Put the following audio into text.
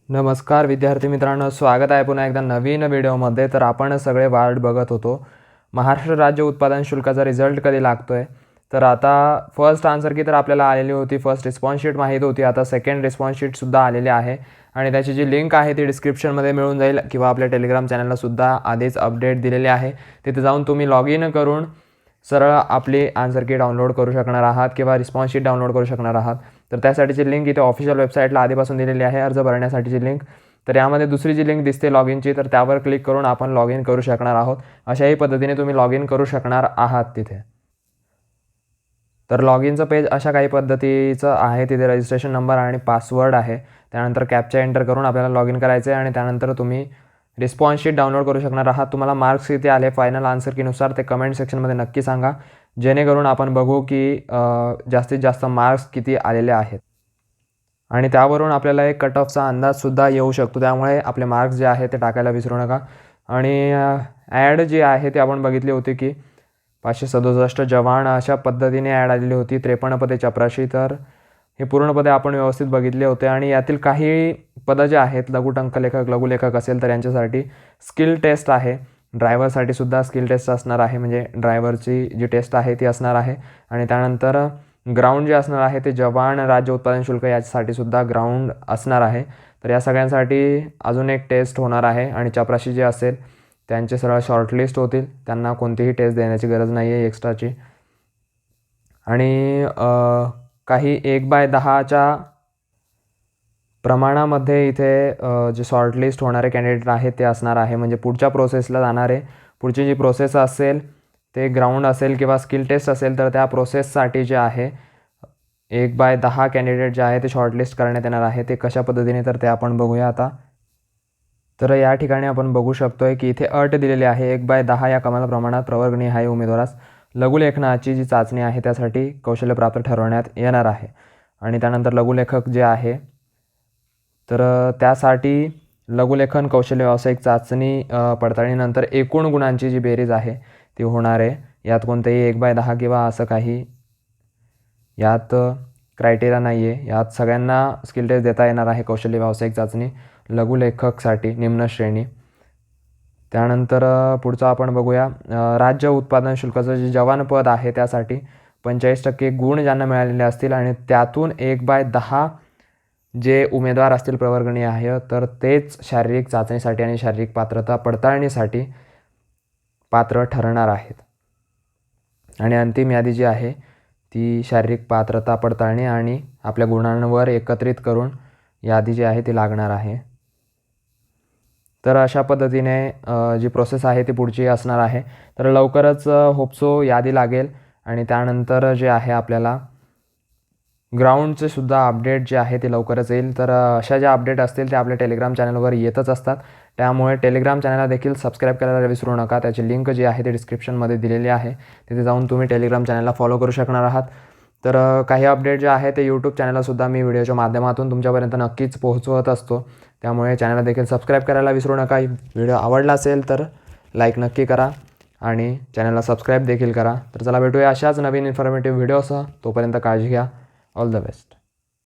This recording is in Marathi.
नमस्कार विद्यार्थी मित्रांनो, स्वागत आहे पुन्हा एकदा नवीन व्हिडिओमध्ये. तर आपण सगळे वाट बघत होतो महाराष्ट्र राज्य उत्पादन शुल्काचा रिझल्ट कधी लागतोय. तर आता फर्स्ट आन्सर की तर आपल्याला आलेली होती, फर्स्ट रिस्पॉन्स शीट माहीत होती. आता सेकंड रिस्पॉन्स शीटसुद्धा आलेली आहे आणि त्याची जी लिंक आहे ती डिस्क्रिप्शनमध्ये मिळून जाईल किंवा आपल्या टेलिग्राम चॅनललासुद्धा आधीच अपडेट दिलेली आहे. तिथे जाऊन तुम्ही लॉग इन करून सरळ आपली आन्सर की डाउनलोड करू शकणार आहात किंवा रिस्पॉन्स शीट डाउनलोड करू शकणार आहात. तर त्यासाठीची लिंक इथे ऑफिशियल वेबसाईटला आधीपासून दिलेली आहे, अर्ज भरण्यासाठीची लिंक. तर यामध्ये दुसरी जी लिंक दिसते लॉग इनची, तर त्यावर क्लिक करून आपण लॉग इन करू शकणार आहोत. अशाही पद्धतीने तुम्ही लॉग इन करू शकणार आहात तिथे. तर लॉग इनचं पेज अशा काही पद्धतीचं आहे. तिथे रजिस्ट्रेशन नंबर आणि पासवर्ड आहे. त्यानंतर कॅप्चा एंटर करून आपल्याला लॉग इन करायचं आहे आणि त्यानंतर तुम्ही रिस्पॉन्स शीट डाउनलोड करू शकणार आहात. तुम्हाला मार्क्स किती आले फायनल आन्सर कीनुसार ते कमेंट सेक्शनमध्ये नक्की सांगा, जेणेकरून आपण बघू की जास्तीत जास्त मार्क्स किती आलेले आहेत आणि त्यावरून आपल्याला एक कट ऑफचा अंदाजसुद्धा येऊ शकतो. त्यामुळे आपले मार्क्स जे आहे ते टाकायला विसरू नका. आणि ॲड जी आहे ती आपण बघितली होती की 567 जवान अशा पद्धतीने ॲड आलेली होती. 53 पदे चपराशी. तर हे पूर्ण पदे आपण व्यवस्थित बघितले होते आणि यातील काही पदं जे आहेत लघुटंकलेखक, लघुलेखक असेल तर यांच्यासाठी स्किल टेस्ट आहे. ड्रायव्हरसाठी सुद्धा स्किल टेस्ट असणार आहे, म्हणजे ड्रायव्हरची जी टेस्ट आहे ती असणार आहे. आणि त्यानंतर ग्राउंड जे असणार आहे ते जवान राज्य उत्पादन शुल्क याच्यासाठी सुद्धा ग्राउंड असणार आहे. तर या सगळ्यांसाठी अजून एक टेस्ट होणार आहे आणि चपराशी जे असेल त्यांचे सरळ शॉर्टलिस्ट होतील. त्यांना कोणतीही टेस्ट देण्याची गरज नाही आहे एक्स्ट्राची. आणि काही 1/10च्या प्रमाणामध्ये इथे जे शॉर्टलिस्ट होणारे कॅन्डिडेट आहेत ते असणार आहे. म्हणजे पुढच्या प्रोसेसला जाणारे, पुढची जी प्रोसेस असेल ते ग्राउंड असेल किंवा स्किल टेस्ट असेल तर त्या प्रोसेससाठी जे आहे 1/10 कॅन्डिडेट जे आहे ते शॉर्टलिस्ट करण्यात येणार आहे. ते कशा पद्धतीने तर ते आपण बघूया आता. तर या ठिकाणी आपण बघू शकतो आहे की इथे अट दिलेली आहे 1/10 या कमाल प्रमाणात प्रवर्गनिहाय उमेदवारास लघुलेखनाची जी चाचणी आहे त्यासाठी कौशल्य प्राप्त ठरवण्यात येणार आहे. आणि त्यानंतर लघुलेखक जे आहे तर त्यासाठी लघुलेखन कौशल्य व्यावसायिक चाचणी पडताळणीनंतर एकूण गुणांची जी बेरीज आहे ती होणार आहे. यात कोणतेही 1/10 किंवा असं काही यात क्रायटेरिया नाही आहे. यात सगळ्यांना स्किल टेस्ट देता येणार आहे कौशल्य व्यावसायिक चाचणी लघुलेखकसाठी निम्न श्रेणी. त्यानंतर पुढचं आपण बघूया राज्य उत्पादन शुल्काचं जे जवान पद आहे त्यासाठी 45% गुण ज्यांना मिळालेले असतील आणि त्यातून 1/10 जे उमेदवार असतील प्रवर्गनिहाय तर तेच शारीरिक चाचणीसाठी आणि शारीरिक पात्रता पडताळणीसाठी पात्र ठरणार आहेत. आणि अंतिम यादी जी आहे ती शारीरिक पात्रता पडताळणी आणि आपल्या गुणांवर एकत्रित करून यादी जी आहे ती लागणार आहे. तर अशा पद्धतीने जी प्रोसेस आहे ती पुढची असणार आहे. तर लवकरच होपसो यादी लागेल आणि त्यानंतर जे आहे आपल्याला ग्राउंडचे सुद्धा अपडेट जे आहे ते लवकरच येईल. तर अशा ज्या अपडेट असतील त्या आपल्या टेलिग्राम चॅनलवर येतच असतात. त्यामुळे टेलिग्राम चॅनलला देखील सबस्क्राईब करायला विसरू नका. त्याची लिंक जी आहे ती डिस्क्रिप्शनमध्ये दिलेली आहे. तिथे जाऊन तुम्ही टेलिग्राम चॅनलला फॉलो करू शकणार आहात. तर काही अपडेट जे आहे ते यूट्यूब चॅनललासुद्धा मी व्हिडिओच्या माध्यमातून तुमच्यापर्यंत नक्कीच पोहोचवत असतो. त्यामुळे चॅनलला देखील सबस्क्राईब करायला विसरू नका. व्हिडिओ आवडला असेल तर लाईक नक्की करा आणि चॅनलला सबस्क्राईब देखील करा. तर चला भेटूया अशाच नवीन इन्फॉर्मेटिव्ह व्हिडिओसह. तोपर्यंत काळजी घ्या. All the best.